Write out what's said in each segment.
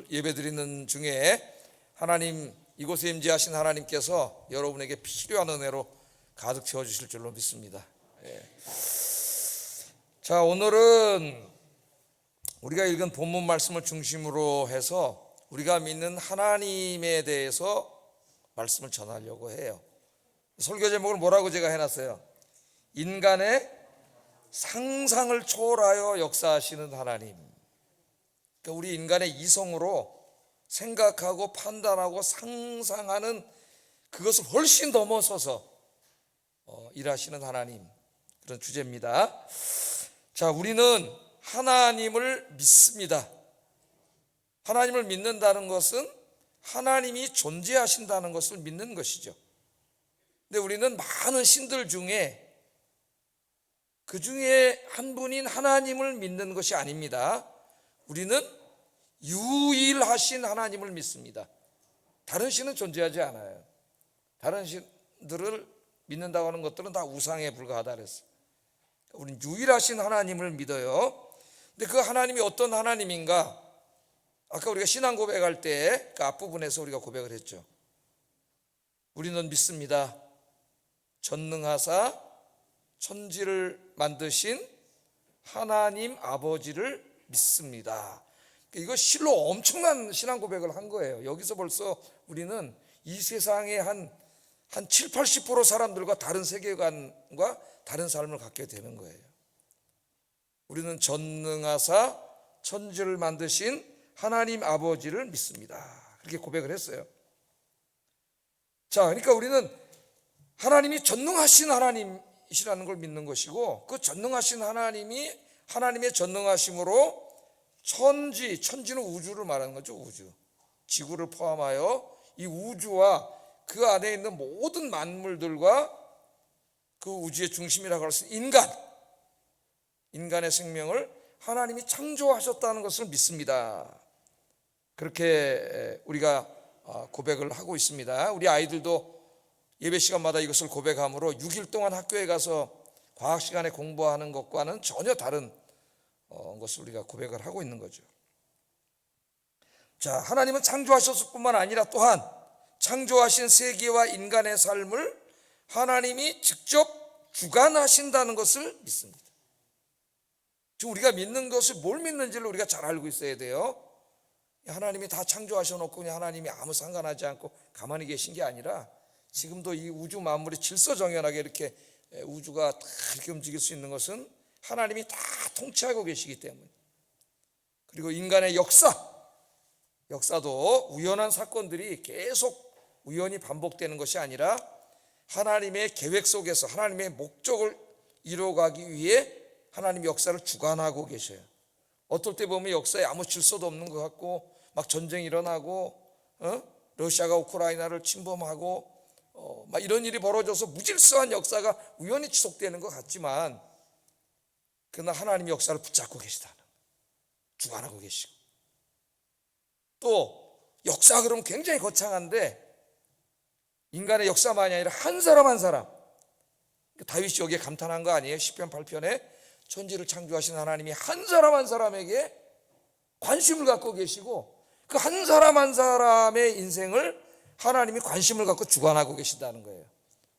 오늘 예배드리는 중에 하나님 이곳에 임재하신 하나님께서 여러분에게 필요한 은혜로 가득 채워주실 줄로 믿습니다. 자, 오늘은 우리가 읽은 본문 말씀을 중심으로 해서 우리가 믿는 하나님에 대해서 말씀을 전하려고 해요. 설교 제목을 뭐라고 제가 해놨어요? 인간의 상상을 초월하여 역사하시는 하나님. 그러니까 우리 인간의 이성으로 생각하고 판단하고 상상하는 그것을 훨씬 넘어서서 일하시는 하나님, 그런 주제입니다. 자, 우리는 하나님을 믿습니다. 하나님을 믿는다는 것은 하나님이 존재하신다는 것을 믿는 것이죠. 근데 우리는 많은 신들 중에 그 중에 한 분인 하나님을 믿는 것이 아닙니다. 우리는 유일하신 하나님을 믿습니다. 다른 신은 존재하지 않아요. 다른 신들을 믿는다고 하는 것들은 다 우상에 불과하다 그랬어요. 우리는 유일하신 하나님을 믿어요. 근데 그 하나님이 어떤 하나님인가? 아까 우리가 신앙 고백할 때 그 앞부분에서 우리가 고백을 했죠. 우리는 믿습니다. 전능하사 천지를 만드신 하나님 아버지를 믿습니다. 이거 실로 엄청난 신앙 고백을 한 거예요. 여기서 벌써 우리는 이 세상의 한 7, 80% 사람들과 다른 세계관과 다른 삶을 갖게 되는 거예요. 우리는 전능하사 천지를 만드신 하나님 아버지를 믿습니다. 그렇게 고백을 했어요. 자, 그러니까 우리는 하나님이 전능하신 하나님이시라는 걸 믿는 것이고, 그 전능하신 하나님이 하나님의 전능하심으로 천지는 우주를 말하는 거죠. 우주, 지구를 포함하여 이 우주와 그 안에 있는 모든 만물들과 그 우주의 중심이라고 할 수 있는 인간의 생명을 하나님이 창조하셨다는 것을 믿습니다. 그렇게 우리가 고백을 하고 있습니다. 우리 아이들도 예배 시간마다 이것을 고백하므로 6일 동안 학교에 가서 과학 시간에 공부하는 것과는 전혀 다른 것을 우리가 고백을 하고 있는 거죠. 자, 하나님은 창조하셨을 뿐만 아니라 또한 창조하신 세계와 인간의 삶을 하나님이 직접 주관하신다는 것을 믿습니다. 지금 우리가 믿는 것을 뭘 믿는지를 우리가 잘 알고 있어야 돼요. 하나님이 다 창조하셔놓고 그냥 하나님이 아무 상관하지 않고 가만히 계신 게 아니라 지금도 이 우주 만물이 질서정연하게 이렇게 우주가 다 이렇게 움직일 수 있는 것은 하나님이 다 통치하고 계시기 때문에. 그리고 인간의 역사도 우연한 사건들이 계속 우연히 반복되는 것이 아니라 하나님의 계획 속에서 하나님의 목적을 이루어가기 위해 하나님의 역사를 주관하고 계셔요. 어떨 때 보면 역사에 아무 질서도 없는 것 같고 막 전쟁이 일어나고 러시아가 우크라이나를 침범하고 막 이런 일이 벌어져서 무질서한 역사가 우연히 지속되는 것 같지만, 그러나 하나님의 역사를 붙잡고 계시다는, 주관하고 계시고, 또 역사 그러면 굉장히 거창한데 인간의 역사만이 아니라 한 사람 한 사람, 다윗이 여기에 감탄한 거 아니에요? 시편 8편에 천지를 창조하신 하나님이 한 사람 한 사람에게 관심을 갖고 계시고 그 한 사람 한 사람의 인생을 하나님이 관심을 갖고 주관하고 계신다는 거예요.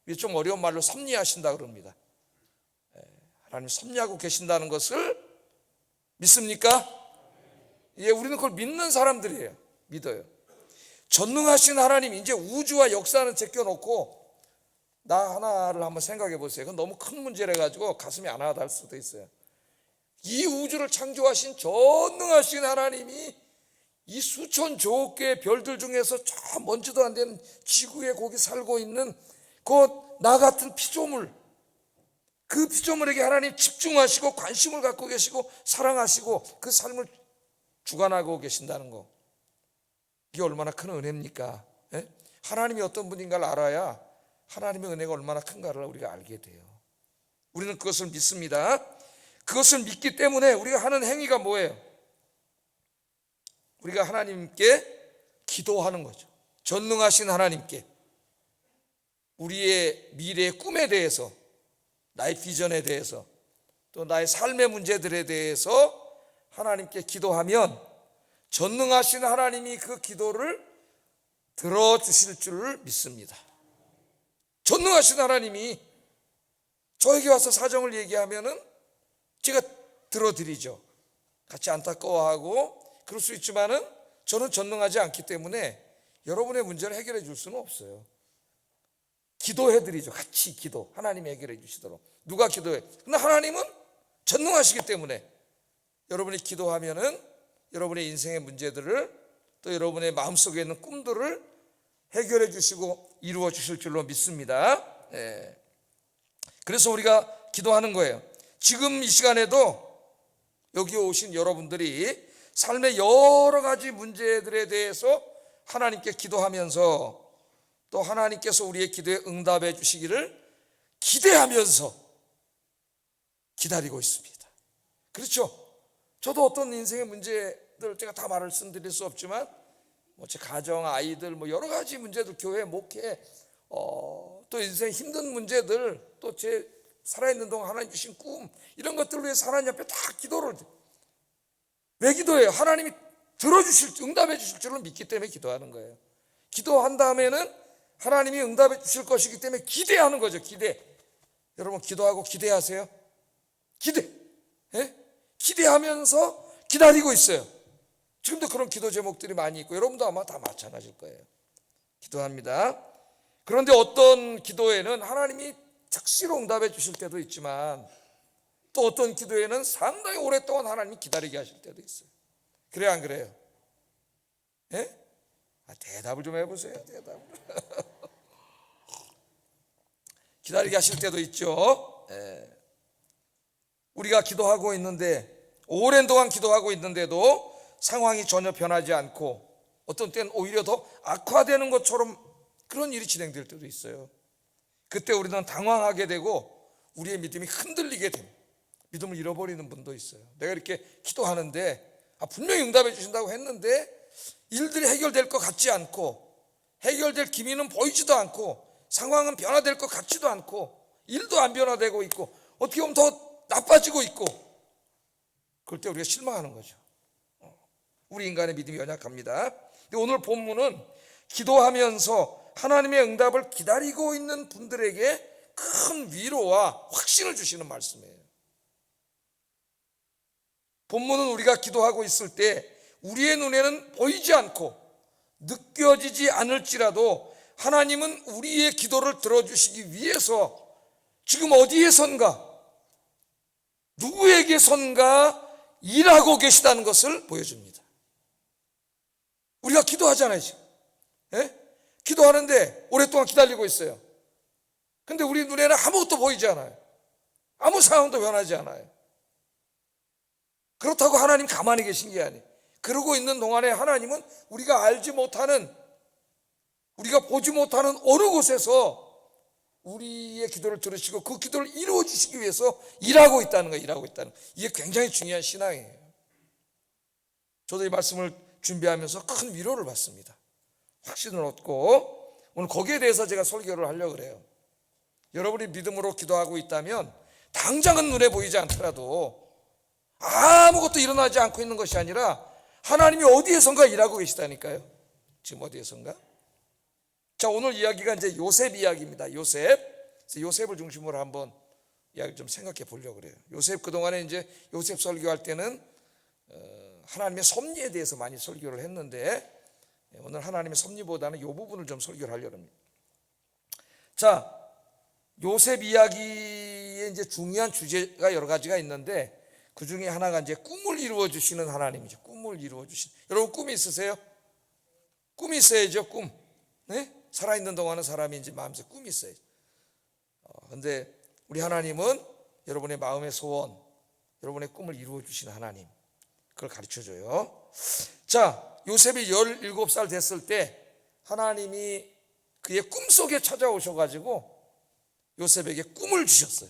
이게 좀 어려운 말로 섭리하신다 그럽니다. 하나님 섭리하고 계신다는 것을 믿습니까? 예, 우리는 그걸 믿는 사람들이에요. 믿어요. 전능하신 하나님, 이제 우주와 역사는 제껴놓고 나 하나를 한번 생각해 보세요. 그건 너무 큰 문제라 가지고 가슴이 안 아달 수도 있어요. 이 우주를 창조하신 전능하신 하나님이 이 수천 조억 개의 별들 중에서 저 먼지도 안 되는 지구에 거기 살고 있는 그 나 같은 피조물, 그 피조물에게 하나님 집중하시고 관심을 갖고 계시고 사랑하시고 그 삶을 주관하고 계신다는 거, 이게 얼마나 큰 은혜입니까? 예? 하나님이 어떤 분인가를 알아야 하나님의 은혜가 얼마나 큰가를 우리가 알게 돼요. 우리는 그것을 믿습니다. 그것을 믿기 때문에 우리가 하는 행위가 뭐예요? 우리가 하나님께 기도하는 거죠. 전능하신 하나님께 우리의 미래의 꿈에 대해서, 나의 비전에 대해서, 또 나의 삶의 문제들에 대해서 하나님께 기도하면 전능하신 하나님이 그 기도를 들어주실 줄 믿습니다. 전능하신 하나님이 저에게 와서 사정을 얘기하면은 제가 들어드리죠. 같이 안타까워하고 그럴 수 있지만은 저는 전능하지 않기 때문에 여러분의 문제를 해결해 줄 수는 없어요. 기도해드리죠. 같이 기도. 하나님이 해결해 주시도록. 누가 기도해? 근데 하나님은 전능하시기 때문에 여러분이 기도하면은 여러분의 인생의 문제들을 또 여러분의 마음속에 있는 꿈들을 해결해 주시고 이루어 주실 줄로 믿습니다. 그래서 우리가 기도하는 거예요. 지금 이 시간에도 여기 오신 여러분들이 삶의 여러 가지 문제들에 대해서 하나님께 기도하면서 또 하나님께서 우리의 기도에 응답해 주시기를 기대하면서 기다리고 있습니다. 그렇죠? 저도 어떤 인생의 문제들 제가 다 말씀드릴 수 없지만 제 가정, 아이들 여러 가지 문제들, 교회, 목회, 또 인생 힘든 문제들, 또 제 살아있는 동안 하나님 주신 꿈, 이런 것들을 위해서 하나님 앞에 다 기도를. 왜 기도해요? 하나님이 들어주실, 응답해 주실 줄을 믿기 때문에 기도하는 거예요. 기도한 다음에는 하나님이 응답해 주실 것이기 때문에 기대하는 거죠. 기대. 여러분 기도하고 기대하세요. 기대. 기대하면서 기다리고 있어요. 지금도 그런 기도 제목들이 많이 있고 여러분도 아마 다 마찬가지일 거예요. 기도합니다. 그런데 어떤 기도에는 하나님이 즉시로 응답해 주실 때도 있지만 또 어떤 기도에는 상당히 오랫동안 하나님이 기다리게 하실 때도 있어요. 그래요, 안 그래요? 대답을 좀 해보세요. 대답을. 기다리게 하실 때도 있죠. 우리가 기도하고 있는데 오랜 동안 기도하고 있는데도 상황이 전혀 변하지 않고 어떤 때는 오히려 더 악화되는 것처럼 그런 일이 진행될 때도 있어요. 그때 우리는 당황하게 되고 우리의 믿음이 흔들리게 됩니다. 믿음을 잃어버리는 분도 있어요. 내가 이렇게 기도하는데 분명히 응답해 주신다고 했는데 일들이 해결될 것 같지 않고 해결될 기미는 보이지도 않고 상황은 변화될 것 같지도 않고 일도 안 변화되고 있고 어떻게 보면 더 나빠지고 있고 그럴 때 우리가 실망하는 거죠. 우리 인간의 믿음이 연약합니다. 근데 오늘 본문은 기도하면서 하나님의 응답을 기다리고 있는 분들에게 큰 위로와 확신을 주시는 말씀이에요. 본문은 우리가 기도하고 있을 때 우리의 눈에는 보이지 않고 느껴지지 않을지라도 하나님은 우리의 기도를 들어주시기 위해서 지금 어디에선가 누구에게선가 일하고 계시다는 것을 보여줍니다. 우리가 기도하잖아요 지금. 기도하는데 오랫동안 기다리고 있어요. 근데 우리 눈에는 아무것도 보이지 않아요. 아무 상황도 변하지 않아요. 그렇다고 하나님 가만히 계신 게 아니에요. 그러고 있는 동안에 하나님은 우리가 알지 못하는, 우리가 보지 못하는 어느 곳에서 우리의 기도를 들으시고 그 기도를 이루어 주시기 위해서 일하고 있다는 거예요. 일하고 있다는 거예요. 이게 굉장히 중요한 신앙이에요. 저도 이 말씀을 준비하면서 큰 위로를 받습니다. 확신을 얻고 오늘 거기에 대해서 제가 설교를 하려고 그래요. 여러분이 믿음으로 기도하고 있다면 당장은 눈에 보이지 않더라도 아무것도 일어나지 않고 있는 것이 아니라 하나님이 어디에선가 일하고 계시다니까요. 지금 어디에선가? 자, 오늘 이야기가 이제 요셉 이야기입니다. 요셉을 중심으로 한번 이야기 좀 생각해 보려고 그래요. 요셉 그동안에 이제 요셉 설교할 때는 하나님의 섭리에 대해서 많이 설교를 했는데 오늘 하나님의 섭리보다는 이 부분을 좀 설교를 하려고 합니다. 자, 요셉 이야기의 이제 중요한 주제가 여러 가지가 있는데 그 중에 하나가 이제 꿈을 이루어 주시는 하나님이죠. 꿈을 이루어 주시는. 여러분 꿈이 있으세요? 꿈이 있어야죠. 꿈. 네? 살아있는 동안은 사람이 이제 마음속에 꿈이 있어야죠. 근데 우리 하나님은 여러분의 마음의 소원, 여러분의 꿈을 이루어 주시는 하나님. 그걸 가르쳐 줘요. 자, 요셉이 17살 됐을 때 하나님이 그의 꿈속에 찾아오셔가지고 요셉에게 꿈을 주셨어요.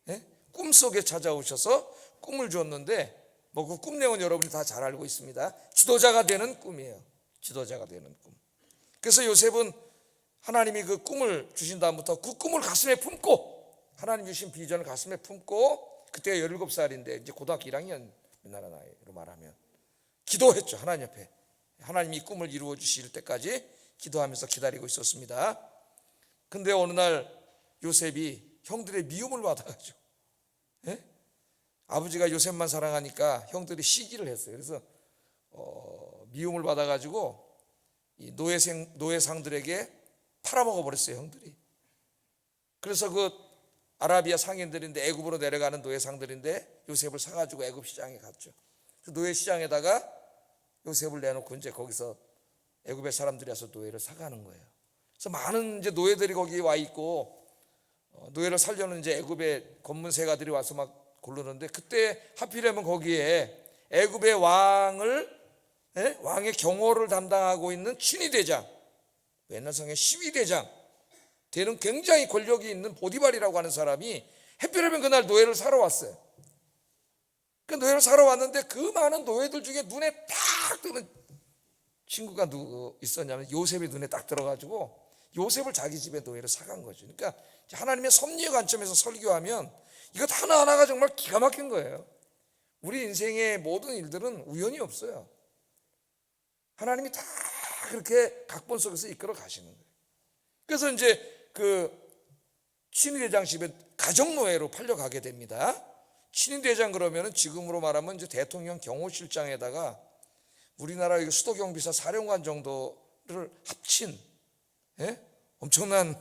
네? 꿈속에 찾아오셔서 꿈을 줬는데 그 꿈 내용은 여러분이 다 잘 알고 있습니다. 지도자가 되는 꿈이에요. 지도자가 되는 꿈. 그래서 요셉은 하나님이 그 꿈을 주신 다음부터 그 꿈을 가슴에 품고 하나님 주신 비전을 가슴에 품고 그때가 17살인데 이제 고등학교 1학년 우리나라 나이로 말하면 기도했죠. 하나님 옆에. 하나님이 꿈을 이루어 주실 때까지 기도하면서 기다리고 있었습니다. 근데 어느 날 요셉이 형들의 미움을 받아가지고, 예? 아버지가 요셉만 사랑하니까 형들이 시기를 했어요. 그래서 미움을 받아가지고 이 노예상들에게 팔아먹어 버렸어요, 형들이. 그래서 그 아라비아 상인들인데 애굽으로 내려가는 노예상들인데 요셉을 사가지고 애굽 시장에 갔죠. 그 노예 시장에다가 요셉을 내놓고 이제 거기서 애굽의 사람들이 와서 노예를 사가는 거예요. 그래서 많은 이제 노예들이 거기 와 있고 노예를 살려는 이제 애굽의 검문세가들이 와서 막 고르는데, 그때 하필이면 거기에 애굽의 왕의 경호를 담당하고 있는 친위대장, 옛날 성의 시위대장 되는 굉장히 권력이 있는 보디발이라고 하는 사람이 하필이면 그날 노예를 사러 왔어요. 그 노예를 사러 왔는데 그 많은 노예들 중에 눈에 딱 드는 친구가 누구 있었냐면 요셉이 눈에 딱 들어가지고 요셉을 자기 집에 노예를 사간 거죠. 그러니까 하나님의 섭리의 관점에서 설교하면 이것 하나하나가 정말 기가 막힌 거예요. 우리 인생의 모든 일들은 우연이 없어요. 하나님이 다 그렇게 각본 속에서 이끌어 가시는 거예요. 그래서 이제 그 친위대장 집에 가정노예로 팔려가게 됩니다. 친위대장 그러면은 지금으로 말하면 이제 대통령 경호실장에다가 우리나라 수도경비사 사령관 정도를 합친, 예? 엄청난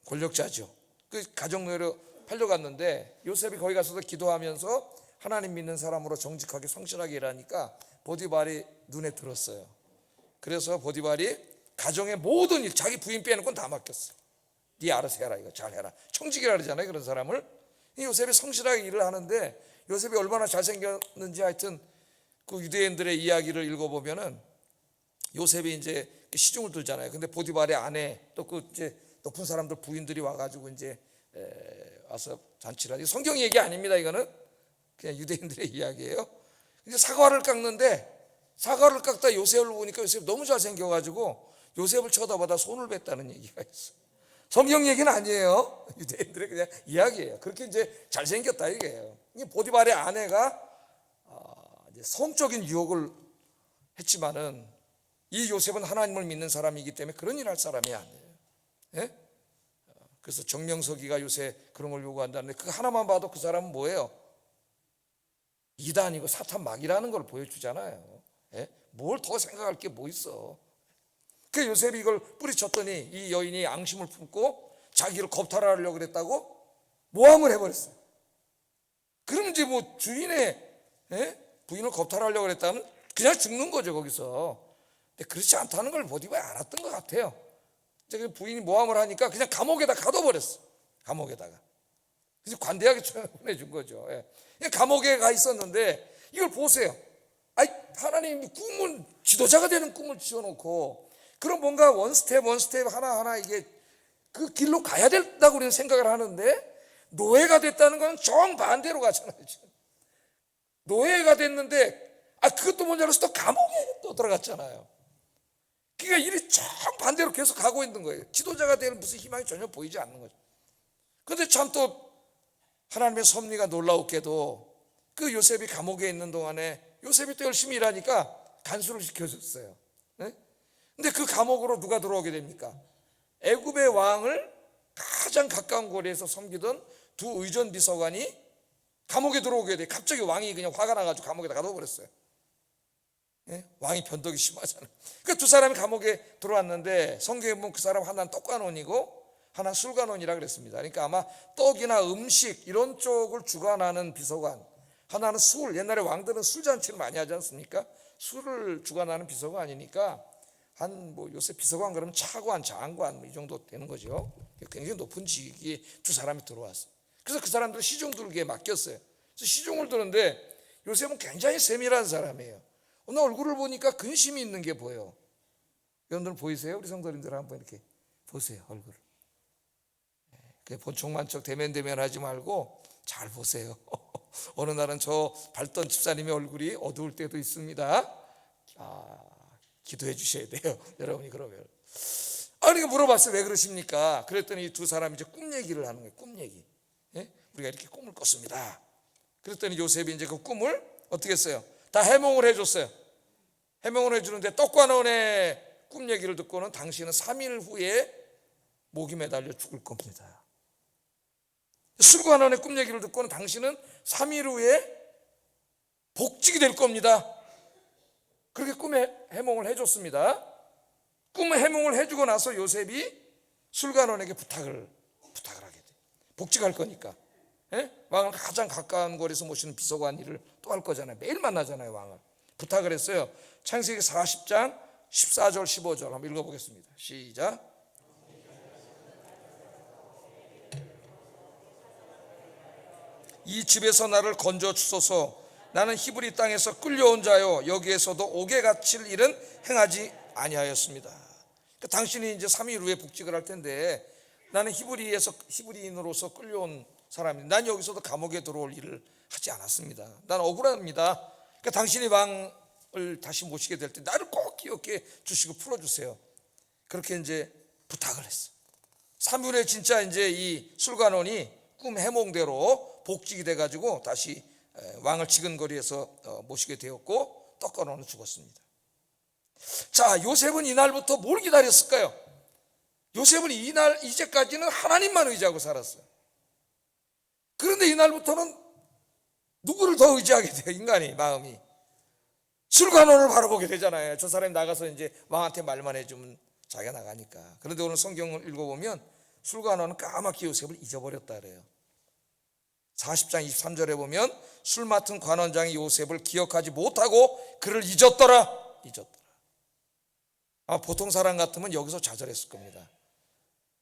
권력자죠. 그 가정노예로 팔려갔는데 요셉이 거기 가서도 기도하면서 하나님 믿는 사람으로 정직하게 성실하게 일하니까 보디발이 눈에 들었어요. 그래서 보디발이 가정의 모든 일, 자기 부인 빼는 건 다 맡겼어. 네 알아서 해라, 이거 잘해라. 청직이라 그러잖아요, 그런 사람을. 요셉이 성실하게 일을 하는데 요셉이 얼마나 잘생겼는지 하여튼 그 유대인들의 이야기를 읽어보면은 요셉이 이제 시중을 들잖아요. 근데 보디발의 아내 또 그 이제 높은 사람들 부인들이 와가지고 이제 와서 잔치를 하지. 성경 얘기 아닙니다. 이거는 그냥 유대인들의 이야기예요. 이제 사과를 깎는데 사과를 깎다 요셉을 보니까 요셉이 너무 잘생겨가지고 요셉을 쳐다보다 손을 뱉다는 얘기가 있어. 성경 얘기는 아니에요. 유대인들의 그냥 이야기예요. 그렇게 이제 잘생겼다 이게요. 보디발의 아내가 이제 성적인 유혹을 했지만은 이 요셉은 하나님을 믿는 사람이기 때문에 그런 일 할 사람이 아니에요. 예? 그래서 정명석이가 요새 그런 걸 요구한다는데 그 하나만 봐도 그 사람은 뭐예요? 이단이고 사탄 막이라는 걸 보여주잖아요. 예? 뭘 더 생각할 게 뭐 있어? 그 요셉이 이걸 뿌리쳤더니 이 여인이 앙심을 품고 자기를 겁탈하려고 그랬다고 모함을 해버렸어요. 그럼 이제 뭐 주인의 부인을 겁탈하려고 그랬다면 그냥 죽는 거죠 거기서. 근데 그렇지 않다는 걸 보디발이 알았던 것 같아요. 이제 부인이 모함을 하니까 그냥 감옥에다 가둬버렸어. 감옥에다가. 그래서 관대하게 보내준 거죠. 감옥에 가 있었는데 이걸 보세요. 하나님이 꿈을 지도자가 되는 꿈을 지어놓고 그럼 뭔가 원스텝 하나하나 이게 그 길로 가야 된다고 우리는 생각을 하는데 노예가 됐다는 건 정반대로 가잖아요. 노예가 됐는데 그것도 뭔지 알아서 또 감옥에 또 들어갔잖아요. 그러니까 일이 정반대로 계속 가고 있는 거예요. 지도자가 될 무슨 희망이 전혀 보이지 않는 거죠. 그런데 참 또 하나님의 섭리가 놀라웠게도 그 요셉이 감옥에 있는 동안에 요셉이 또 열심히 일하니까 간수를 시켜줬어요. 근데 그 감옥으로 누가 들어오게 됩니까? 애굽의 왕을 가장 가까운 거리에서 섬기던 두 의전 비서관이 감옥에 들어오게 돼. 갑자기 왕이 그냥 화가 나가지고 감옥에다 가둬버렸어요. 왕이 변덕이 심하잖아요. 그 두 사람이 감옥에 들어왔는데 성경에 보면 그 사람 하나는 떡관원이고 하나는 술관원이라 그랬습니다. 그러니까 아마 떡이나 음식 이런 쪽을 주관하는 비서관, 하나는 술, 옛날에 왕들은 술잔치를 많이 하지 않습니까? 술을 주관하는 비서관이니까 한 뭐 요새 비서관 그러면 차관, 장관 이 정도 되는 거죠. 굉장히 높은 직위 두 사람이 들어왔어요. 그래서 그 사람들 시중 들기에 맡겼어요. 그래서 시중을 드는데 요셉은 굉장히 세밀한 사람이에요. 오늘 얼굴을 보니까 근심이 있는 게 보여. 여러분들 보이세요? 우리 성도님들 한번 이렇게 보세요, 얼굴. 본총만척 대면하지 말고 잘 보세요. 어느 날은 저 밟던 집사님의 얼굴이 어두울 때도 있습니다. 기도해 주셔야 돼요, 여러분이. 그러면 그러니까 물어봤어요. 왜 그러십니까? 그랬더니 두 사람이 이제 꿈 얘기를 하는 거예요. 꿈 얘기. 우리가 이렇게 꿈을 꿨습니다. 그랬더니 요셉이 이제 그 꿈을 어떻게 했어요? 다 해몽을 해줬어요. 해몽을 해주는데 떡관원의 꿈 얘기를 듣고는 당신은 3일 후에 목이 매달려 죽을 겁니다. 술관원의 꿈 얘기를 듣고는 당신은 3일 후에 복직이 될 겁니다. 그렇게 꿈의 해몽을 해줬습니다. 꿈의 해몽을 해주고 나서 요셉이 술관원에게 부탁을 하게 돼요. 복직할 거니까. 예? 왕을 가장 가까운 거리에서 모시는 비서관 일을 또 할 거잖아요. 매일 만나잖아요, 왕을. 부탁을 했어요. 창세기 40장 14절 15절 한번 읽어보겠습니다. 시작. 이 집에서 나를 건져 주소서. 나는 히브리 땅에서 끌려온 자요, 여기에서도 옥에 갇힐 일은 행하지 아니하였습니다. 그러니까 당신이 이제 3일 후에 복직을 할 텐데, 나는 히브리인으로서 끌려온 사람입니다. 난 여기서도 감옥에 들어올 일을 하지 않았습니다. 난 억울합니다. 그러니까 당신이 왕을 다시 모시게 될 때 나를 꼭 기억해 주시고 풀어주세요. 그렇게 이제 부탁을 했어. 3일 후에 진짜 이제 이 술관원이 꿈 해몽대로 복직이 돼가지고 다시 왕을 지근거리에서 모시게 되었고, 떡관원은 죽었습니다. 자, 요셉은 이날부터 뭘 기다렸을까요? 요셉은 이제까지는 하나님만 의지하고 살았어요. 그런데 이날부터는 누구를 더 의지하게 돼요? 인간이 마음이 술관원을 바라보게 되잖아요. 저 사람이 나가서 이제 왕한테 말만 해주면 자기가 나가니까. 그런데 오늘 성경을 읽어보면 술관원은 까맣게 요셉을 잊어버렸다 그래요. 40장 23절에 보면 술 맡은 관원장이 요셉을 기억하지 못하고 그를 잊었더라. 보통 사람 같으면 여기서 좌절했을 겁니다.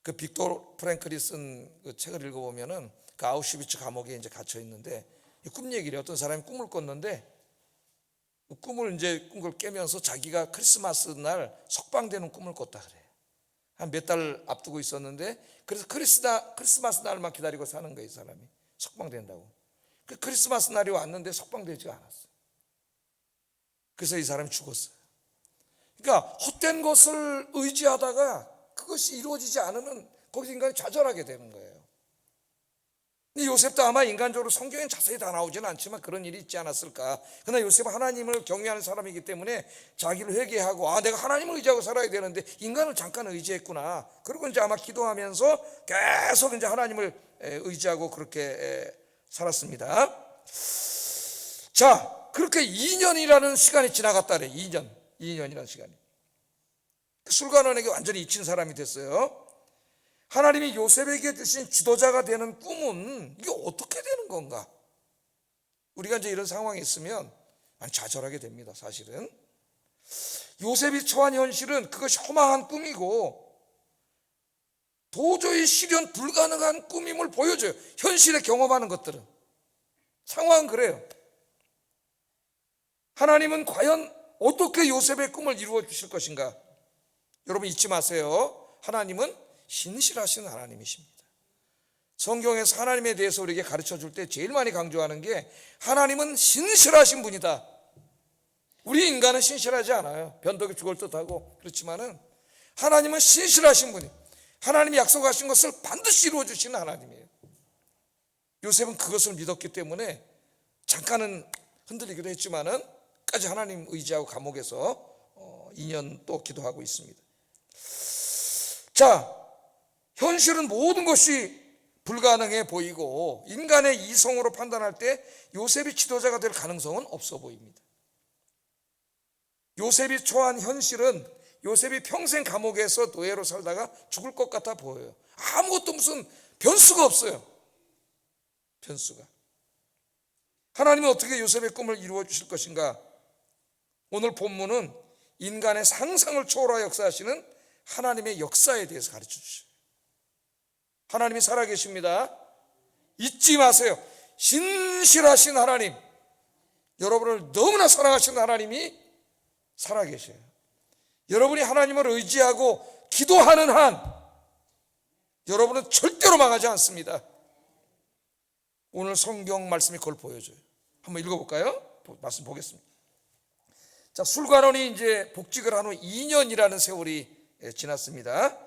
그 빅토르 프랭클이 쓴 그 책을 읽어보면은 그 아우슈비츠 감옥에 이제 갇혀 있는데 꿈 얘기를 어떤 사람이 꿈을 꿨는데, 꿈을 이제 꿈을 깨면서 자기가 크리스마스 날 석방되는 꿈을 꿨다 그래요. 한 몇 달 앞두고 있었는데, 그래서 크리스마스 날만 기다리고 사는 거예요. 이 사람이 석방된다고. 그 크리스마스 날이 왔는데 석방되지 않았어요. 그래서 이 사람이 죽었어요. 그러니까 헛된 것을 의지하다가 그것이 이루어지지 않으면 거기서 인간이 좌절하게 되는 거예요. 근데 요셉도 아마 인간적으로 성경엔 자세히 다 나오지는 않지만 그런 일이 있지 않았을까. 그러나 요셉은 하나님을 경외하는 사람이기 때문에 자기를 회개하고, 내가 하나님을 의지하고 살아야 되는데 인간을 잠깐 의지했구나. 그리고 이제 아마 기도하면서 계속 이제 하나님을 의지하고 그렇게 살았습니다. 자, 그렇게 2년이라는 시간이 지나갔다 그래. 2년이라는 시간이. 술관원에게 완전히 잊힌 사람이 됐어요. 하나님이 요셉에게 주신 지도자가 되는 꿈은 이게 어떻게 되는 건가? 우리가 이제 이런 상황에 있으면 많이 좌절하게 됩니다. 사실은 요셉이 처한 현실은 그것이 허망한 꿈이고 도저히 실현 불가능한 꿈임을 보여줘요. 현실에 경험하는 것들은. 상황은 그래요. 하나님은 과연 어떻게 요셉의 꿈을 이루어 주실 것인가? 여러분 잊지 마세요. 하나님은 신실하신 하나님이십니다. 성경에서 하나님에 대해서 우리에게 가르쳐 줄 때 제일 많이 강조하는 게 하나님은 신실하신 분이다. 우리 인간은 신실하지 않아요. 변덕이 죽을 듯하고. 그렇지만은 하나님은 신실하신 분이에요. 하나님이 약속하신 것을 반드시 이루어 주시는 하나님이에요. 요셉은 그것을 믿었기 때문에 잠깐은 흔들리기도 했지만은 까지 하나님 의지하고 감옥에서 2년 또 기도하고 있습니다. 자, 현실은 모든 것이 불가능해 보이고 인간의 이성으로 판단할 때 요셉이 지도자가 될 가능성은 없어 보입니다. 요셉이 처한 현실은 요셉이 평생 감옥에서 노예로 살다가 죽을 것 같아 보여요. 아무것도 무슨 변수가 없어요. 변수가. 하나님은 어떻게 요셉의 꿈을 이루어 주실 것인가? 오늘 본문은 인간의 상상을 초월하 역사하시는 하나님의 역사에 대해서 가르쳐 주셔요. 하나님이 살아계십니다. 잊지 마세요. 신실하신 하나님, 여러분을 너무나 사랑하시는 하나님이 살아계셔요. 여러분이 하나님을 의지하고 기도하는 한 여러분은 절대로 망하지 않습니다. 오늘 성경 말씀이 그걸 보여줘요. 한번 읽어볼까요? 말씀 보겠습니다. 자, 술관원이 이제 복직을 한 후 2년이라는 세월이 지났습니다.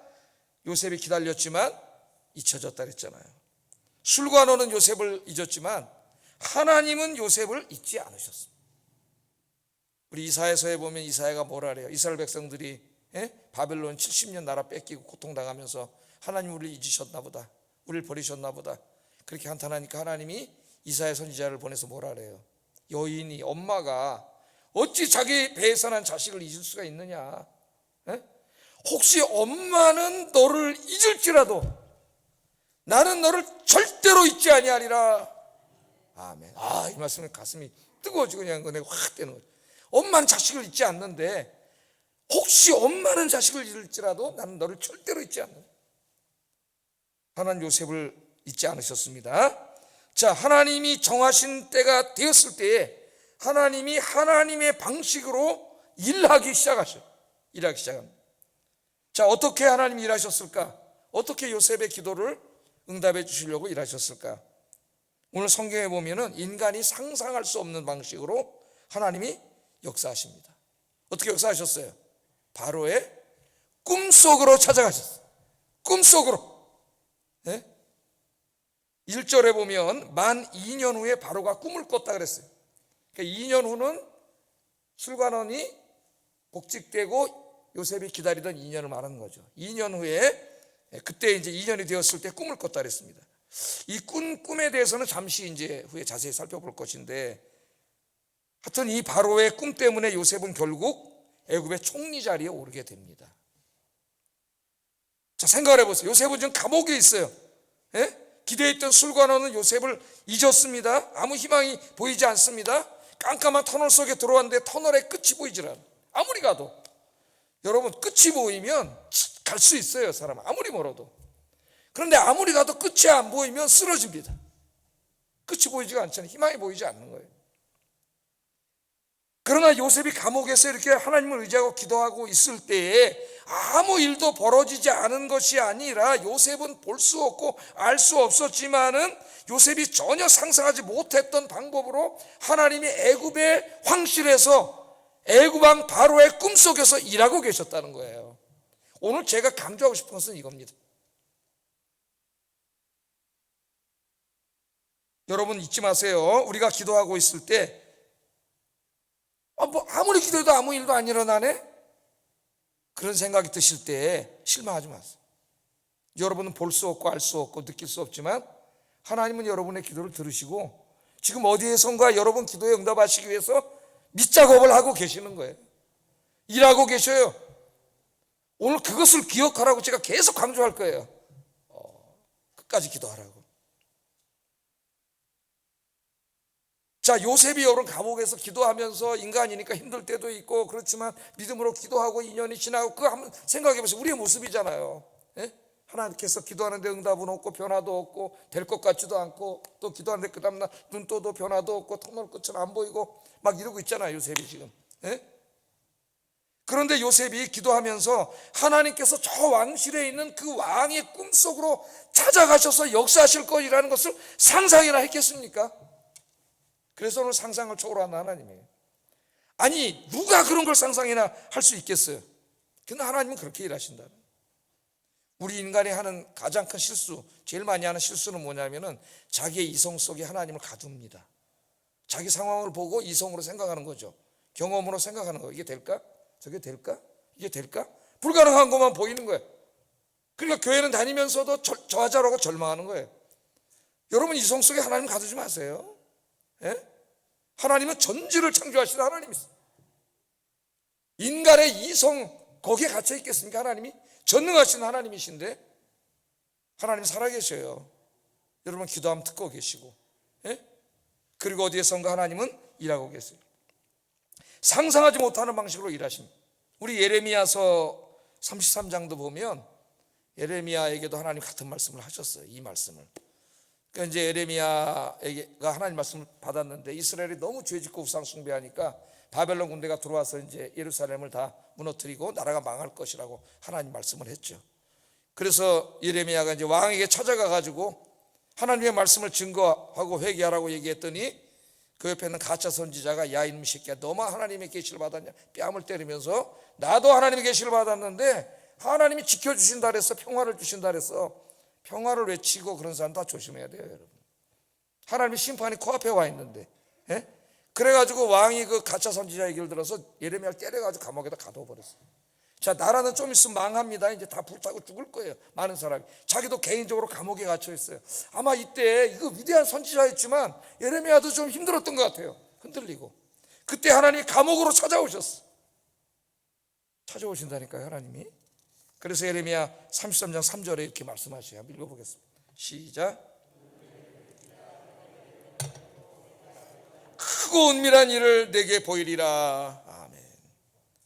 요셉이 기다렸지만 잊혀졌다 그랬잖아요. 술관원은 요셉을 잊었지만 하나님은 요셉을 잊지 않으셨습니다. 우리 이사야서에 보면 이사야가 뭐라 그래요? 이스라엘 백성들이 바벨론 70년 나라 뺏기고 고통당하면서 하나님 우리를 잊으셨나 보다, 우리를 버리셨나 보다, 그렇게 한탄하니까 하나님이 이사야 선지자를 보내서 뭐라 그래요? 여인이, 엄마가 어찌 자기 배에서 난 자식을 잊을 수가 있느냐? 혹시 엄마는 너를 잊을지라도 나는 너를 절대로 잊지 아니하리라. 아멘. 이 말씀에 가슴이 뜨거워지고 그냥 내가 확 되는 거죠. 엄마는 자식을 잊지 않는데 혹시 엄마는 자식을 잃을지라도 나는 너를 절대로 잊지 않는다. 하나님 요셉을 잊지 않으셨습니다. 자, 하나님이 정하신 때가 되었을 때에 하나님이 하나님의 방식으로 일하기 시작합니다. 자, 어떻게 하나님이 일하셨을까? 어떻게 요셉의 기도를 응답해 주시려고 일하셨을까? 오늘 성경에 보면은 인간이 상상할 수 없는 방식으로 하나님이 역사하십니다. 어떻게 역사하셨어요? 바로의 꿈속으로 찾아가셨어요. 꿈속으로. 1절에 보면 만 2년 후에 바로가 꿈을 꿨다 그랬어요. 그러니까 2년 후는 술관원이 복직되고 요셉이 기다리던 2년을 말하는 거죠. 2년 후에, 그때 이제 2년이 되었을 때 꿈을 꿨다 그랬습니다. 이 꿈에 대해서는 잠시 이제 후에 자세히 살펴볼 것인데, 하여튼 이 바로의 꿈 때문에 요셉은 결국 애굽의 총리 자리에 오르게 됩니다. 자, 생각을 해보세요. 요셉은 지금 감옥에 있어요. 기대했던 술관원은 요셉을 잊었습니다. 아무 희망이 보이지 않습니다. 깜깜한 터널 속에 들어왔는데 터널의 끝이 보이질 않아요. 아무리 가도. 여러분, 끝이 보이면 갈 수 있어요, 사람. 아무리 멀어도. 그런데 아무리 가도 끝이 안 보이면 쓰러집니다. 끝이 보이지가 않잖아요. 희망이 보이지 않는 거예요. 그러나 요셉이 감옥에서 이렇게 하나님을 의지하고 기도하고 있을 때에 아무 일도 벌어지지 않은 것이 아니라, 요셉은 볼 수 없고 알 수 없었지만은 요셉이 전혀 상상하지 못했던 방법으로 하나님이 애굽의 황실에서 애굽 왕 바로의 꿈속에서 일하고 계셨다는 거예요. 오늘 제가 강조하고 싶은 것은 이겁니다. 여러분 잊지 마세요. 우리가 기도하고 있을 때 아무리 기도해도 아무 일도 안 일어나네? 그런 생각이 드실 때 실망하지 마세요. 여러분은 볼 수 없고 알 수 없고 느낄 수 없지만 하나님은 여러분의 기도를 들으시고 지금 어디에선가 여러분 기도에 응답하시기 위해서 밑작업을 하고 계시는 거예요. 일하고 계셔요. 오늘 그것을 기억하라고 제가 계속 강조할 거예요. 끝까지 기도하라고. 자, 요셉이 여러분 감옥에서 기도하면서 인간이니까 힘들 때도 있고 그렇지만 믿음으로 기도하고 2년이 지나고 그거 한번 생각해 보세요. 우리의 모습이잖아요. 하나님께서 기도하는데 응답은 없고 변화도 없고 될 것 같지도 않고 또 기도하는데 그 다음날 눈 떠도 변화도 없고 터널 끝은 안 보이고 막 이러고 있잖아요, 요셉이 지금. 그런데 요셉이 기도하면서 하나님께서 저 왕실에 있는 그 왕의 꿈속으로 찾아가셔서 역사하실 것이라는 것을 상상이나 했겠습니까? 그래서 오늘 상상을 초월한 하나님이에요. 아니, 누가 그런 걸 상상이나 할 수 있겠어요? 근데 하나님은 그렇게 일하신다. 우리 인간이 하는 가장 큰 실수, 제일 많이 하는 실수는 뭐냐면은 자기의 이성 속에 하나님을 가둡니다. 자기 상황을 보고 이성으로 생각하는 거죠. 경험으로 생각하는 거예요. 이게 될까? 저게 될까? 이게 될까? 불가능한 것만 보이는 거예요. 그러니까 교회는 다니면서도 저하자라고 절망하는 거예요. 여러분 이성 속에 하나님 가두지 마세요. 하나님은 전지를 창조하시는 하나님이세요. 인간의 이성 거기에 갇혀 있겠습니까? 하나님이 전능하신 하나님이신데 하나님 살아계셔요. 여러분 기도하면 듣고 계시고 그리고 어디에선가 하나님은 일하고 계세요. 상상하지 못하는 방식으로 일하십니다. 우리 예레미야서 33장도 보면 예레미야에게도 하나님 같은 말씀을 하셨어요. 이 말씀을. 그러니까 이제 예레미야가 하나님 말씀을 받았는데 이스라엘이 너무 죄짓고 우상 숭배하니까 바벨론 군대가 들어와서 이제 예루살렘을 다 무너뜨리고 나라가 망할 것이라고 하나님 말씀을 했죠. 그래서 예레미야가 이제 왕에게 찾아가 가지고 하나님의 말씀을 증거하고 회개하라고 얘기했더니 그 옆에 있는 가짜 선지자가 야 이놈 새끼야 너만 하나님의 계시를 받았냐 뺨을 때리면서 나도 하나님의 계시를 받았는데 하나님이 지켜주신다 그랬어. 평화를 주신다 그랬어. 평화를 외치고 그런 사람 다 조심해야 돼요, 여러분. 하나님의 심판이 코앞에 와 있는데 그래가지고 왕이 그 가짜 선지자 얘기를 들어서 예레미야를 때려가지고 감옥에다 가둬버렸어요. 자, 나라는 좀 있으면 망합니다. 이제 다 불타고 죽을 거예요. 많은 사람이. 자기도 개인적으로 감옥에 갇혀 있어요. 아마 이때 이거 위대한 선지자였지만 예레미야도 좀 힘들었던 것 같아요. 흔들리고. 그때 하나님이 감옥으로 찾아오셨어. 찾아오신다니까요, 하나님이. 그래서 예레미야 33장 3절에 이렇게 말씀하셔요. 한번 읽어보겠습니다. 시작. 크고 은밀한 일을 내게 보이리라. 아멘.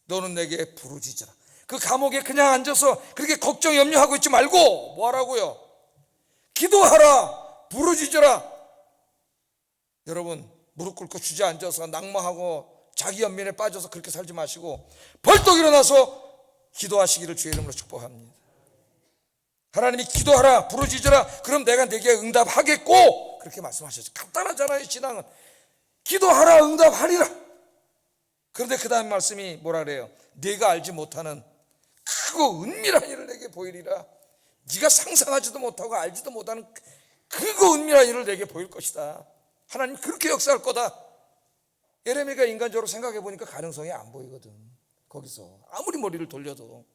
너는 내게 부르짖으라. 그 감옥에 그냥 앉아서 그렇게 걱정 염려하고 있지 말고 뭐 하라고요? 기도하라. 부르짖으라. 여러분, 무릎 꿇고 주저앉아서 낙마하고 자기 연민에 빠져서 그렇게 살지 마시고 벌떡 일어나서 기도하시기를 주의 이름으로 축복합니다. 하나님이 기도하라, 부르짖으라. 그럼 내가 내게 응답하겠고, 그렇게 말씀하셨죠. 간단하잖아요, 신앙은. 기도하라, 응답하리라. 그런데 그 다음 말씀이 뭐라 그래요? 네가 알지 못하는 크고 은밀한 일을 내게 보이리라. 네가 상상하지도 못하고 알지도 못하는 크고 은밀한 일을 내게 보일 것이다. 하나님 그렇게 역사할 거다. 예레미야가 인간적으로 생각해 보니까 가능성이 안 보이거든. 거기서 아무리 머리를 돌려도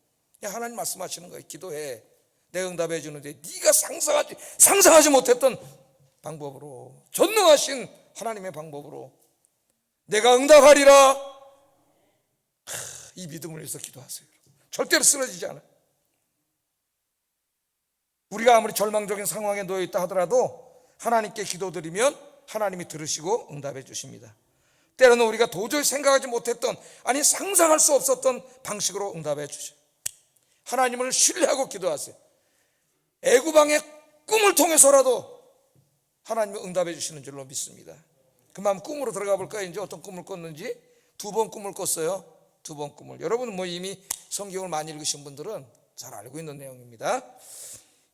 하나님 말씀하시는 거예요. 기도해, 내가 응답해 주는데 네가 상상하지 못했던 방법으로, 전능하신 하나님의 방법으로 내가 응답하리라. 이 믿음을 위해서 기도하세요. 절대로 쓰러지지 않아요. 우리가 아무리 절망적인 상황에 놓여 있다 하더라도 하나님께 기도드리면 하나님이 들으시고 응답해 주십니다. 때로는 우리가 도저히 생각하지 못했던, 아니 상상할 수 없었던 방식으로 응답해 주셔요. 하나님을 신뢰하고 기도하세요. 애구방의 꿈을 통해서라도 하나님이 응답해 주시는 줄로 믿습니다. 그만 꿈으로 들어가 볼까요? 이제 어떤 꿈을 꿨는지. 2번 꿈을 꿨어요. 2번 꿈을. 여러분은 뭐 이미 성경을 많이 읽으신 분들은 잘 알고 있는 내용입니다.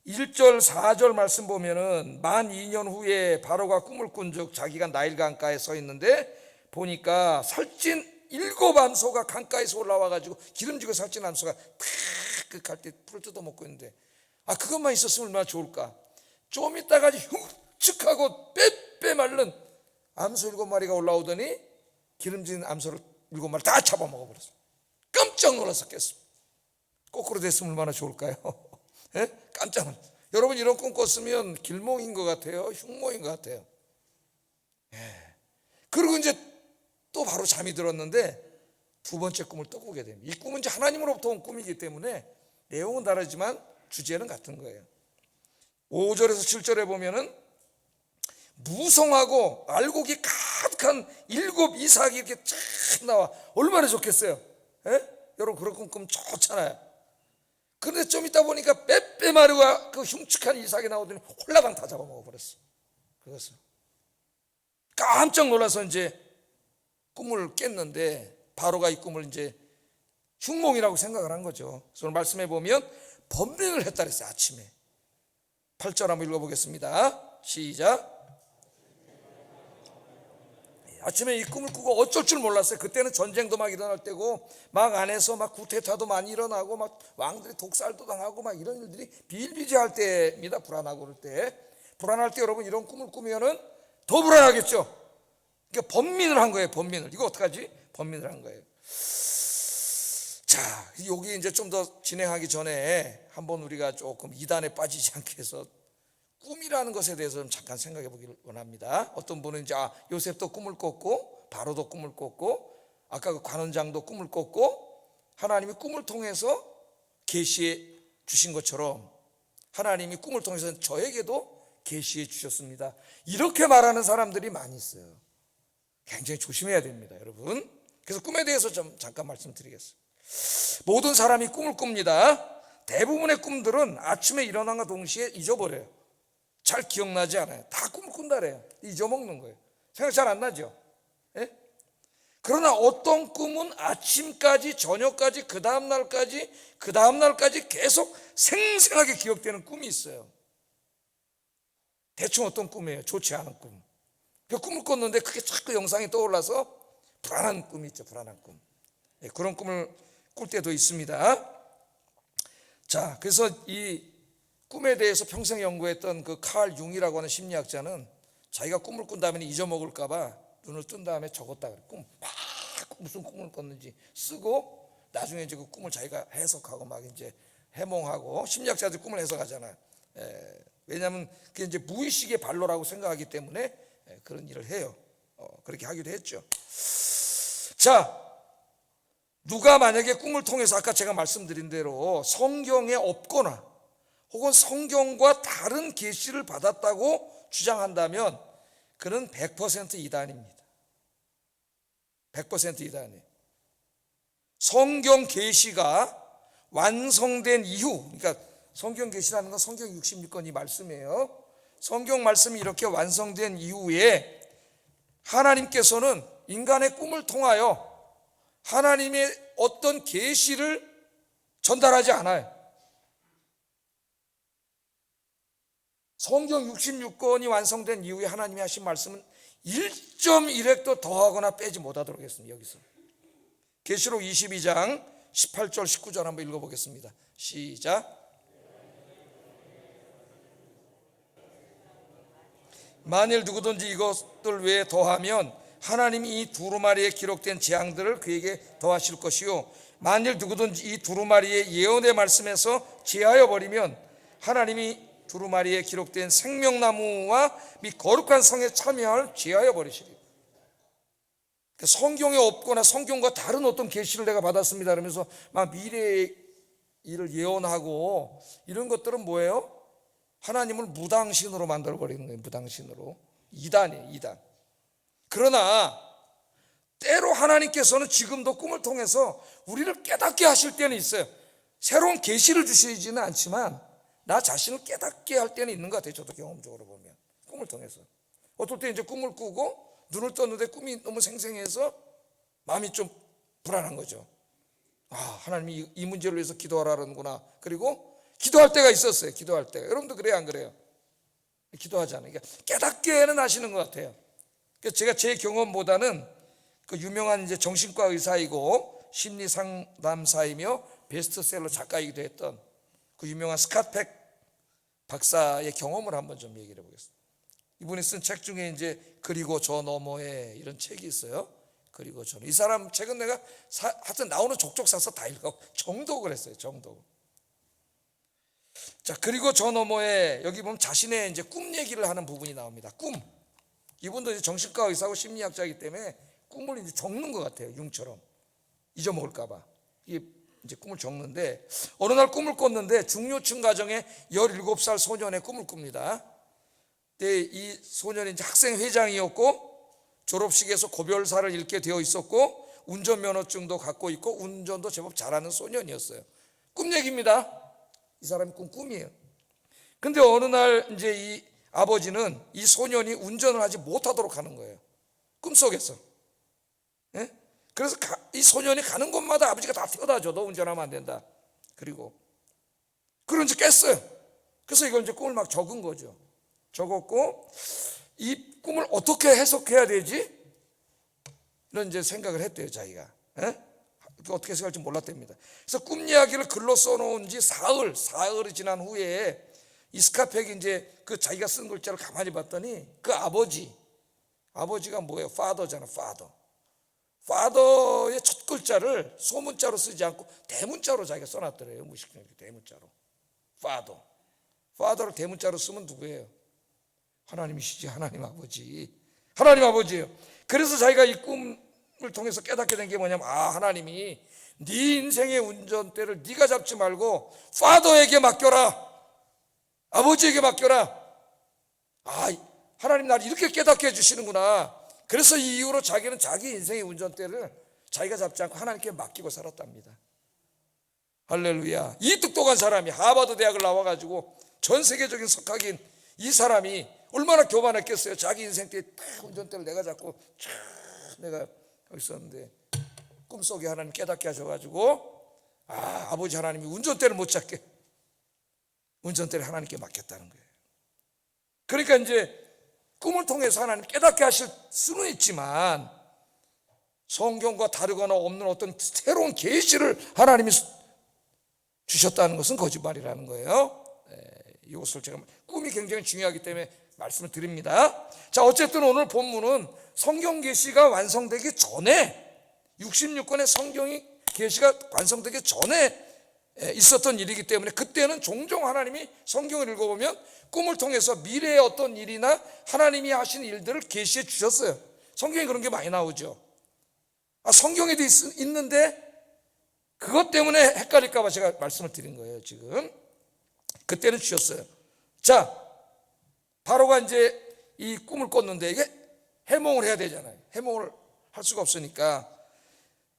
1절 4절 말씀 보면은 만 2년 후에 바로가 꿈을 꾼즉 자기가 나일 강가에 서 있는데 보니까 살찐 7 암소가 강가에서 올라와가지고 기름지고 살찐 암소가 탁 갈 때 풀을 뜯어먹고 있는데, 아 그것만 있었으면 얼마나 좋을까. 좀 있다가 흉측하고 빼빼 마른 암소 7마리가 올라오더니 기름진 암소를 7마리 다 잡아먹어버렸어요. 깜짝 놀라서 깼습니다. 거꾸로 됐으면 얼마나 좋을까요? 예? 깜짝 놀랐어요. 여러분 이런 꿈 꿨으면 길몽인 것 같아요? 흉몽인 것 같아요? 예. 그리고 이제 또 바로 잠이 들었는데 2번째 꿈을 또 꾸게 됩니다. 이 꿈은 이제 하나님으로부터 온 꿈이기 때문에 내용은 다르지만 주제는 같은 거예요. 5절에서 7절에 보면은 무성하고 알곡이 가득한 7 이삭이 이렇게 쫙 나와. 얼마나 좋겠어요? 예? 여러분 그런 꿈 꾸면 좋잖아요. 그런데 좀 있다 보니까 빼빼마르가 그 흉측한 이삭이 나오더니 홀라당 다 잡아먹어 버렸어. 그것을 깜짝 놀라서 이제 꿈을 깼는데 바로가 이 꿈을 이제 흉몽이라고 생각을 한 거죠. 그래서 오늘 말씀해 보면 번민을 했다 그랬어요. 아침에 8절 한번 읽어보겠습니다. 시작. 아침에 이 꿈을 꾸고 어쩔 줄 몰랐어요. 그때는 전쟁도 막 일어날 때고 막 안에서 막 구테타도 많이 일어나고 막 왕들이 독살도 당하고 막 이런 일들이 비일비재할 때입니다. 불안하고 그럴 때. 불안할 때 여러분 이런 꿈을 꾸면은 더 불안하겠죠. 그러니까 번민을 한 거예요. 번민을. 이거 어떡하지? 번민을 한 거예요. 자, 여기 이제 좀 더 진행하기 전에 한번 우리가 조금 이단에 빠지지 않게 해서 꿈이라는 것에 대해서 좀 잠깐 생각해 보기를 원합니다. 어떤 분은 이제 요셉도 꿈을 꿨고 바로도 꿈을 꿨고 아까 그 관원장도 꿈을 꿨고 하나님이 꿈을 통해서 계시해 주신 것처럼 하나님이 꿈을 통해서 저에게도 계시해 주셨습니다. 이렇게 말하는 사람들이 많이 있어요. 굉장히 조심해야 됩니다, 여러분. 그래서 꿈에 대해서 좀 잠깐 말씀드리겠습니다. 모든 사람이 꿈을 꿉니다. 대부분의 꿈들은 아침에 일어난과 동시에 잊어버려요. 잘 기억나지 않아요. 다 꿈을 꾼다래요. 잊어먹는 거예요. 생각 잘 안 나죠? 예? 그러나 어떤 꿈은 아침까지, 저녁까지, 그 다음날까지 계속 생생하게 기억되는 꿈이 있어요. 대충 어떤 꿈이에요? 좋지 않은 꿈. 그 꿈을 꿨는데 그게 자꾸 영상이 떠올라서 불안한 꿈이 있죠. 불안한 꿈. 네, 그런 꿈을 꿀 때도 있습니다. 자, 그래서 이 꿈에 대해서 평생 연구했던 그 칼 융이라고 하는 심리학자는 자기가 꿈을 꾼 다음에 잊어먹을까 봐 눈을 뜬 다음에 적었다 그래. 막 무슨 꿈을 꿨는지 쓰고 나중에 이제 그 꿈을 자기가 해석하고 막 이제 해몽하고, 심리학자들 꿈을 해석하잖아요. 왜냐하면 그게 이제 무의식의 발로라고 생각하기 때문에 그런 일을 해요. 그렇게 하기도 했죠. 자, 누가 만약에 꿈을 통해서 아까 제가 말씀드린 대로 성경에 없거나 혹은 성경과 다른 계시를 받았다고 주장한다면 그는 100% 이단입니다. 100% 이단이에요. 성경 계시가 완성된 이후, 그러니까 성경 계시라는 건 성경 66권 이 말씀이에요. 성경 말씀이 이렇게 완성된 이후에 하나님께서는 인간의 꿈을 통하여 하나님의 어떤 계시를 전달하지 않아요. 성경 66권이 완성된 이후에 하나님이 하신 말씀은 1.1획도 더하거나 빼지 못하도록 했습니다. 여기서 계시록 22장 18절 19절 한번 읽어보겠습니다. 시작. 만일 누구든지 이것들 외에 더하면 하나님이 이 두루마리에 기록된 재앙들을 그에게 더하실 것이요, 만일 누구든지 이 두루마리의 예언의 말씀에서 제하여 버리면 하나님이 두루마리에 기록된 생명나무와 및 거룩한 성에 참여할 제하여 버리시리. 성경에 없거나 성경과 다른 어떤 계시를 내가 받았습니다 그러면서 막 미래의 일을 예언하고 이런 것들은 뭐예요? 하나님을 무당신으로 만들어 버리는 거예요. 무당신으로. 이단이에요, 이단. 그러나 때로 하나님께서는 지금도 꿈을 통해서 우리를 깨닫게 하실 때는 있어요. 새로운 계시를 주시지는 않지만 나 자신을 깨닫게 할 때는 있는 것 같아요. 저도 경험적으로 보면 꿈을 통해서. 어떨 때 이제 꿈을 꾸고 눈을 떴는데 꿈이 너무 생생해서 마음이 좀 불안한 거죠. 아, 하나님이 이 문제를 위해서 기도하라는구나. 그리고 기도할 때가 있었어요. 기도할 때가. 여러분도 그래요, 안 그래요? 기도하잖아요. 그러니까 깨닫게는 하시는 것 같아요. 그래서 제가 제 경험보다는 그 유명한 이제 정신과 의사이고 심리 상담사이며 베스트셀러 작가이기도 했던 그 유명한 스캇팩 박사의 경험을 한번 좀 얘기를 해보겠습니다. 이분이 쓴 책 중에 이제 그리고 저 너머에 이런 책이 있어요. 그리고 저는 이 사람 책은 내가 하여튼 나오는 족족 사서 다 읽어 정독을 했어요. 정독. 자, 그리고 저 너머에 여기 보면 자신의 이제 꿈 얘기를 하는 부분이 나옵니다. 꿈. 이분도 이제 정신과 의사고 심리학자이기 때문에 꿈을 이제 적는 것 같아요. 융처럼 잊어먹을까봐 이게 이제 꿈을 적는데, 어느 날 꿈을 꿨는데 중요층 가정의 17살 소년의 꿈을 꿉니다. 근데 이 소년이 이제 학생 회장이었고 졸업식에서 고별사를 읽게 되어 있었고 운전면허증도 갖고 있고 운전도 제법 잘하는 소년이었어요. 꿈 얘기입니다. 이 사람이 꾼 꿈이에요. 근데 어느 날 이제 이 아버지는 이 소년이 운전을 하지 못하도록 하는 거예요. 꿈속에서. 예? 그래서 이 소년이 가는 곳마다 아버지가 다 태워다 줘. 너 운전하면 안 된다. 그리고 이제 깼어요. 그래서 이걸 이제 꿈을 막 적은 거죠. 적었고 이 꿈을 어떻게 해석해야 되지? 이런 이제 생각을 했대요, 자기가. 예? 어떻게 해석할지 몰랐답니다. 그래서 꿈 이야기를 글로 써놓은 지 사흘이 지난 후에 이 스캇팩이 이제 그 자기가 쓴 글자를 가만히 봤더니 그 아버지가 뭐예요? father잖아, father의 첫 글자를 소문자로 쓰지 않고 대문자로 자기가 써놨더래요. 무식하게 대문자로. father를 대문자로 쓰면 누구예요? 하나님이시지. 하나님 아버지예요. 그래서 자기가 이 꿈을 통해서 깨닫게 된 게 뭐냐면, 하나님이 네 인생의 운전대를 네가 잡지 말고 father에게 맡겨라. 아버지에게 맡겨라. 하나님 나를 이렇게 깨닫게 해주시는구나. 그래서 이 이후로 자기는 자기 인생의 운전대를 자기가 잡지 않고 하나님께 맡기고 살았답니다. 할렐루야. 이 똑똑한 사람이 하버드 대학을 나와가지고 전 세계적인 석학인 이 사람이 얼마나 교만했겠어요. 자기 인생 때 딱 운전대를 내가 잡고 내가 여기 있었는데 꿈속에 하나님 깨닫게 하셔가지고 아버지 하나님이 운전대를 못 잡게 운전대를 하나님께 맡겼다는 거예요. 그러니까 이제 꿈을 통해서 하나님 깨닫게 하실 수는 있지만 성경과 다르거나 없는 어떤 새로운 계시를 하나님이 주셨다는 것은 거짓말이라는 거예요. 이것을 제가 꿈이 굉장히 중요하기 때문에 말씀을 드립니다. 자, 어쨌든 오늘 본문은 성경 계시가 완성되기 전에 66권의 성경이 계시가 완성되기 전에 있었던 일이기 때문에 그때는 종종 하나님이 성경을 읽어보면 꿈을 통해서 미래의 어떤 일이나 하나님이 하신 일들을 계시해 주셨어요. 성경에 그런 게 많이 나오죠. 성경에도 있는데 그것 때문에 헷갈릴까 봐 제가 말씀을 드린 거예요. 지금 그때는 주셨어요. 자, 바로가 이제 이 꿈을 꿨는데 이게 해몽을 해야 되잖아요. 해몽을 할 수가 없으니까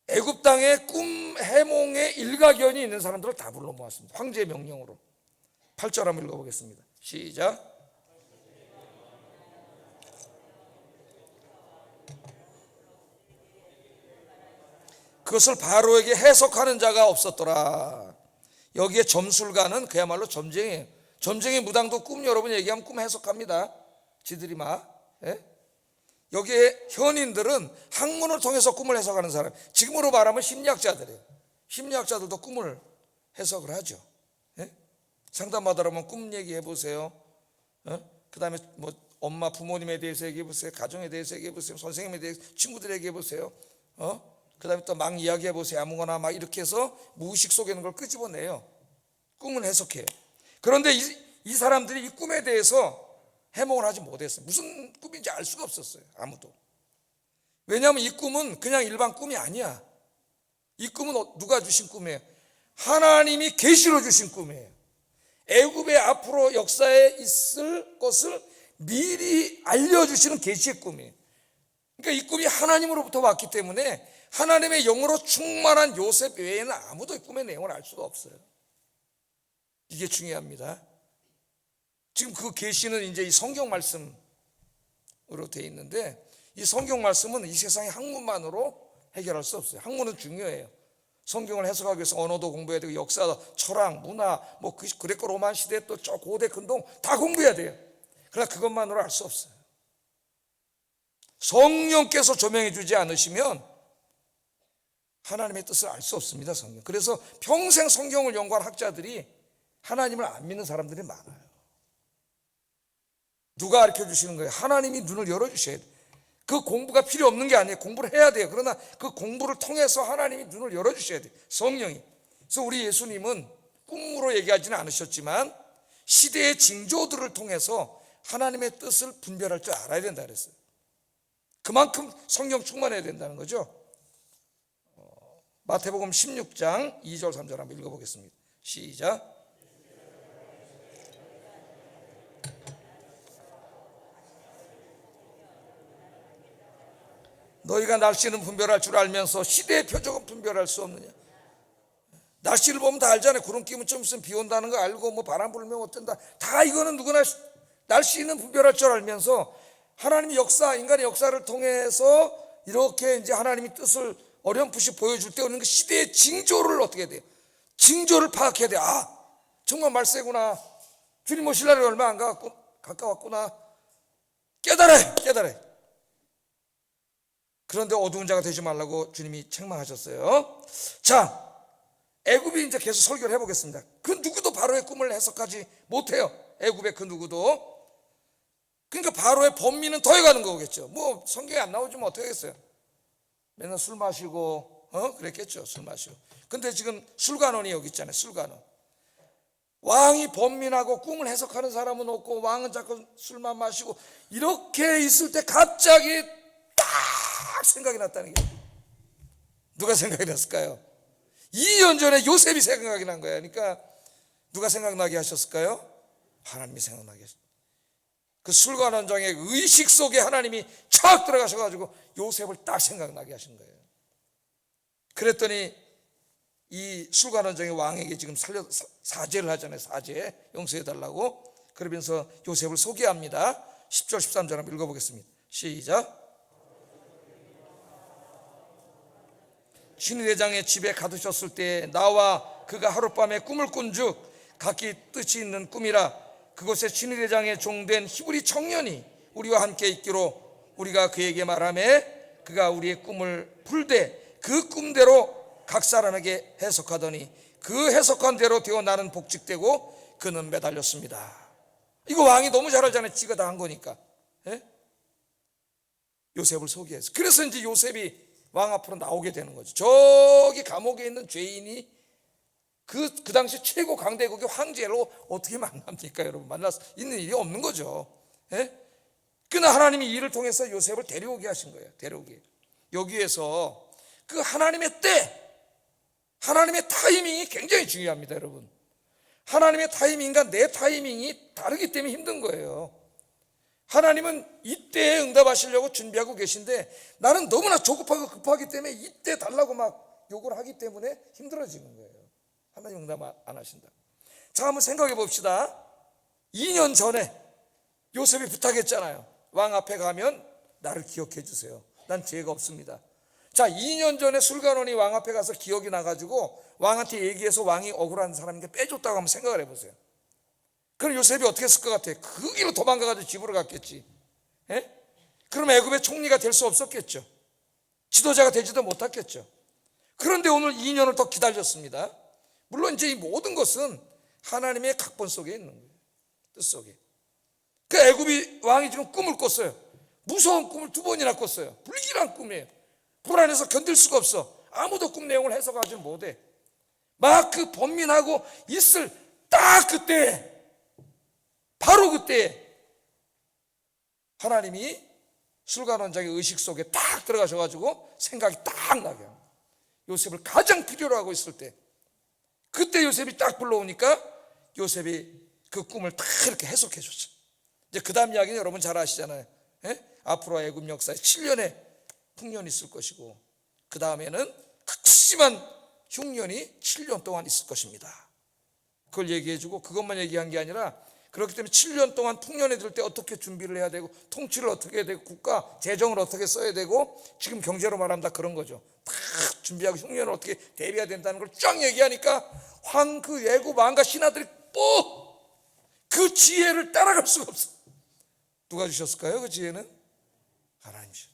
애굽 땅에 꿈 해몽의 일가견이 있는 사람들을 다 불러 모았습니다. 황제의 명령으로. 8절 한번 읽어보겠습니다. 시작. 그것을 바로에게 해석하는 자가 없었더라. 여기에 점술가는 그야말로 점쟁이에요. 점쟁이 무당도 꿈 여러분 얘기하면 꿈 해석합니다. 지들이 막. 여기에 현인들은 학문을 통해서 꿈을 해석하는 사람, 지금으로 말하면 심리학자들이에요. 심리학자들도 꿈을 해석을 하죠. 상담받으러 오면 꿈 얘기해 보세요. 그 다음에 뭐 엄마 부모님에 대해서 얘기해 보세요. 가정에 대해서 얘기해 보세요. 선생님에 대해서, 친구들에게 얘기해 보세요. 그 다음에 또 막 이야기해 보세요. 아무거나 막 이렇게 해서 무의식 속에 있는 걸 끄집어내요. 꿈은 해석해요. 그런데 이 사람들이 이 꿈에 대해서 해몽을 하지 못했어요. 무슨 꿈인지 알 수가 없었어요. 아무도. 왜냐하면 이 꿈은 그냥 일반 꿈이 아니야. 이 꿈은 누가 주신 꿈이에요? 하나님이 계시로 주신 꿈이에요. 애굽의 앞으로 역사에 있을 것을 미리 알려주시는 계시의 꿈이에요. 그러니까 이 꿈이 하나님으로부터 왔기 때문에 하나님의 영으로 충만한 요셉 외에는 아무도 이 꿈의 내용을 알 수가 없어요. 이게 중요합니다. 지금 그 계시는 이제 이 성경 말씀으로 되어 있는데 이 성경 말씀은 이 세상의 학문만으로 해결할 수 없어요. 학문은 중요해요. 성경을 해석하기 위해서 언어도 공부해야 되고 역사, 철학, 문화, 뭐 그레코 로만 시대 또 저 고대 근동 다 공부해야 돼요. 그러나 그것만으로 알 수 없어요. 성령께서 조명해 주지 않으시면 하나님의 뜻을 알 수 없습니다. 성경. 그래서 평생 성경을 연구한 학자들이 하나님을 안 믿는 사람들이 많아요. 누가 가르쳐 주시는 거예요? 하나님이 눈을 열어주셔야 돼요. 그 공부가 필요 없는 게 아니에요. 공부를 해야 돼요. 그러나 그 공부를 통해서 하나님이 눈을 열어주셔야 돼요. 성령이. 그래서 우리 예수님은 꿈으로 얘기하지는 않으셨지만 시대의 징조들을 통해서 하나님의 뜻을 분별할 줄 알아야 된다 그랬어요. 그만큼 성령 충만해야 된다는 거죠. 마태복음 16장 2절 3절 한번 읽어보겠습니다. 시작. 너희가 날씨는 분별할 줄 알면서 시대의 표적은 분별할 수 없느냐. 날씨를 보면 다 알잖아요. 구름 끼면 좀 있으면 비 온다는 거 알고 뭐 바람 불면 어쩐다. 다 이거는 누구나 날씨는 분별할 줄 알면서 하나님의 역사, 인간의 역사를 통해서 이렇게 이제 하나님의 뜻을 어렴풋이 보여줄 때 오는 그 시대의 징조를 어떻게 해야 돼요? 징조를 파악해야 돼요. 정말 말세구나. 주님 오실 날이 얼마 안 가까웠구나. 깨달아요. 그런데 어두운 자가 되지 말라고 주님이 책망하셨어요. 자, 애굽이 이제 계속 설교를 해보겠습니다. 그 누구도 바로의 꿈을 해석하지 못해요. 애굽의 그 누구도. 그러니까 바로의 범민은 더해가는 거겠죠. 뭐 성경에 안 나오지만 어떻게 하겠어요? 맨날 술 마시고 그랬겠죠. 술 마시고. 근데 지금 술관원이 여기 있잖아요. 술관원. 왕이 범민하고 꿈을 해석하는 사람은 없고 왕은 자꾸 술만 마시고 이렇게 있을 때 갑자기 딱 생각이 났다는 게 누가 생각이 났을까요? 2년 전에 요셉이 생각이 난 거예요. 그러니까 누가 생각나게 하셨을까요? 하나님이 생각나게 하셨어요. 그 술관원장의 의식 속에 하나님이 착 들어가셔가지고 요셉을 딱 생각나게 하신 거예요. 그랬더니 이 술관원장이 왕에게 지금 사죄를 하잖아요. 사죄 용서해달라고. 그러면서 요셉을 소개합니다. 10절 13절 한번 읽어보겠습니다. 시작. 신의대장의 집에 가두셨을 때 나와 그가 하룻밤에 꿈을 꾼즉 각기 뜻이 있는 꿈이라. 그곳에 신의대장의 종된 히브리 청년이 우리와 함께 있기로 우리가 그에게 말하매 그가 우리의 꿈을 풀되 그 꿈대로 각 사람에게 해석하더니 그 해석한 대로 되어 나는 복직되고 그는 매달렸습니다. 이거 왕이 너무 잘 알잖아요. 지가 다 한 거니까. 예? 요셉을 소개해서. 그래서 이제 요셉이 왕 앞으로 나오게 되는 거죠. 저기 감옥에 있는 죄인이 그 당시 최고 강대국의 황제로 어떻게 만납니까, 여러분? 만날 수 있는 일이 없는 거죠. 예? 그러나 하나님이 이 일을 통해서 요셉을 데려오게 하신 거예요. 데려오게. 여기에서 그 하나님의 때, 하나님의 타이밍이 굉장히 중요합니다, 여러분. 하나님의 타이밍과 내 타이밍이 다르기 때문에 힘든 거예요. 하나님은 이때에 응답하시려고 준비하고 계신데 나는 너무나 조급하고 급하기 때문에 이때 달라고 막 요구를 하기 때문에 힘들어지는 거예요. 하나님 응답 안 하신다. 자, 한번 생각해 봅시다. 2년 전에 요셉이 부탁했잖아요. 왕 앞에 가면 나를 기억해 주세요. 난 죄가 없습니다. 자, 2년 전에 술관원이 왕 앞에 가서 기억이 나가지고 왕한테 얘기해서 왕이 억울한 사람에게 빼줬다고 한번 생각을 해보세요. 그럼 요셉이 어떻게 했을 것 같아요? 그 길로 도망가가지고 집으로 갔겠지. 예? 그럼 애굽의 총리가 될 수 없었겠죠. 지도자가 되지도 못했겠죠. 그런데 오늘 2년을 더 기다렸습니다. 물론 이제 이 모든 것은 하나님의 각본 속에 있는 거예요. 뜻 속에. 그 애굽이 왕이 지금 꿈을 꿨어요. 무서운 꿈을 2번이나 꿨어요. 불길한 꿈이에요. 불안해서 견딜 수가 없어. 아무도 꿈 내용을 해석하지 못해. 막 그 번민하고 있을 딱 그때, 바로 그때 하나님이 술관원장의 의식 속에 딱 들어가셔가지고 생각이 딱 나게 합니다. 요셉을 가장 필요로 하고 있을 때, 그때 요셉이 딱 불러오니까 요셉이 그 꿈을 딱 이렇게 해석해 줬죠. 이제 그 다음 이야기는 여러분 잘 아시잖아요. 예? 앞으로 애굽 역사에 7년의 풍년이 있을 것이고 그 다음에는 극심한 흉년이 7년 동안 있을 것입니다. 그걸 얘기해주고 그것만 얘기한 게 아니라 그렇기 때문에 7년 동안 풍년에 들 때 어떻게 준비를 해야 되고 통치를 어떻게 해야 되고 국가 재정을 어떻게 써야 되고 지금 경제로 말하면 다 그런 거죠. 다 준비하고 흉년을 어떻게 대비해야 된다는 걸 쫙 얘기하니까 그 애굽 왕과 신하들이 그 지혜를 따라갈 수가 없어. 누가 주셨을까요? 그 지혜는 하나님이죠.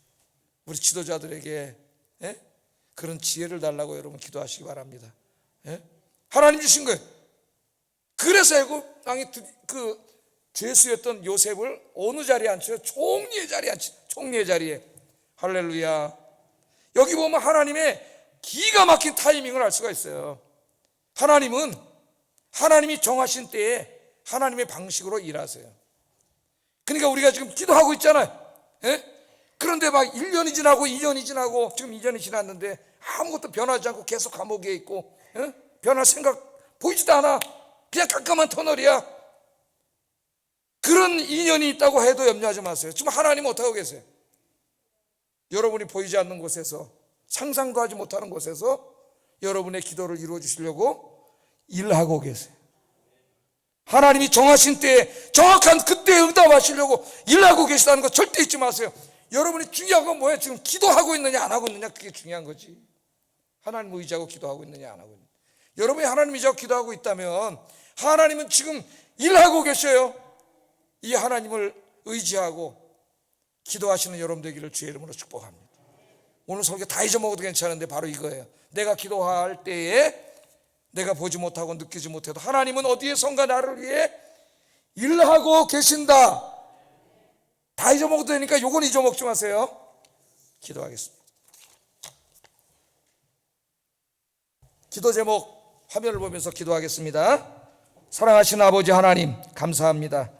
우리 지도자들에게 그런 지혜를 달라고 여러분 기도하시기 바랍니다. 하나님 주신 거예요. 그래서 애굽 왕이 그 죄수였던 요셉을 어느 자리에 앉혀요? 총리의 자리에 앉혀요. 총리의 자리에. 할렐루야. 여기 보면 하나님의 기가 막힌 타이밍을 알 수가 있어요. 하나님은 하나님이 정하신 때에 하나님의 방식으로 일하세요. 그러니까 우리가 지금 기도하고 있잖아요. 그런데 막 1년이 지나고 2년이 지나고 지금 2년이 지났는데 아무것도 변하지 않고 계속 감옥에 있고 변할 생각 보이지도 않아. 그냥 깜깜한 터널이야. 그런 2년이 있다고 해도 염려하지 마세요. 지금 하나님은 어떻게 하고 계세요? 여러분이 보이지 않는 곳에서, 상상도 하지 못하는 곳에서 여러분의 기도를 이루어 주시려고 일하고 계세요. 하나님이 정하신 때에 정확한 그때에 응답하시려고 일하고 계시다는 거 절대 잊지 마세요. 여러분이 중요한 건 뭐예요? 지금 기도하고 있느냐 안 하고 있느냐, 그게 중요한 거지. 하나님 의지하고 기도하고 있느냐 안 하고 있느냐. 여러분이 하나님 의지하고 기도하고 있다면 하나님은 지금 일하고 계셔요. 이 하나님을 의지하고 기도하시는 여러분 되기를 주의 이름으로 축복합니다. 오늘 설교 다 잊어먹어도 괜찮은데 바로 이거예요. 내가 기도할 때에 내가 보지 못하고 느끼지 못해도 하나님은 어디에선가 나를 위해 일하고 계신다. 다 잊어먹어도 되니까 요건 잊어먹지 마세요. 기도하겠습니다. 기도 제목 화면을 보면서 기도하겠습니다. 사랑하신 아버지 하나님, 감사합니다.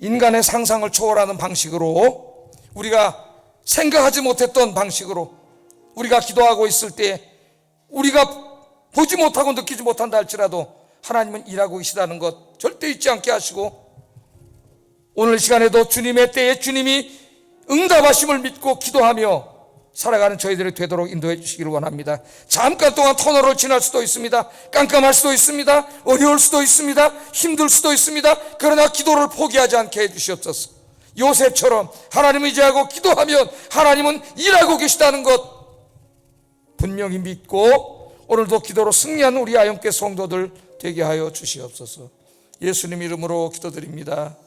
인간의 상상을 초월하는 방식으로, 우리가 생각하지 못했던 방식으로 우리가 기도하고 있을 때 우리가 보지 못하고 느끼지 못한다 할지라도 하나님은 일하고 계시다는 것 절대 잊지 않게 하시고, 오늘 시간에도 주님의 때에 주님이 응답하심을 믿고 기도하며 살아가는 저희들이 되도록 인도해 주시기를 원합니다. 잠깐 동안 터널을 지날 수도 있습니다. 깜깜할 수도 있습니다. 어려울 수도 있습니다. 힘들 수도 있습니다. 그러나 기도를 포기하지 않게 해주시옵소서. 요셉처럼 하나님을 의지하고 기도하면 하나님은 일하고 계시다는 것 분명히 믿고 오늘도 기도로 승리하는 우리 아영교회 성도들 되게 하여 주시옵소서. 예수님 이름으로 기도드립니다.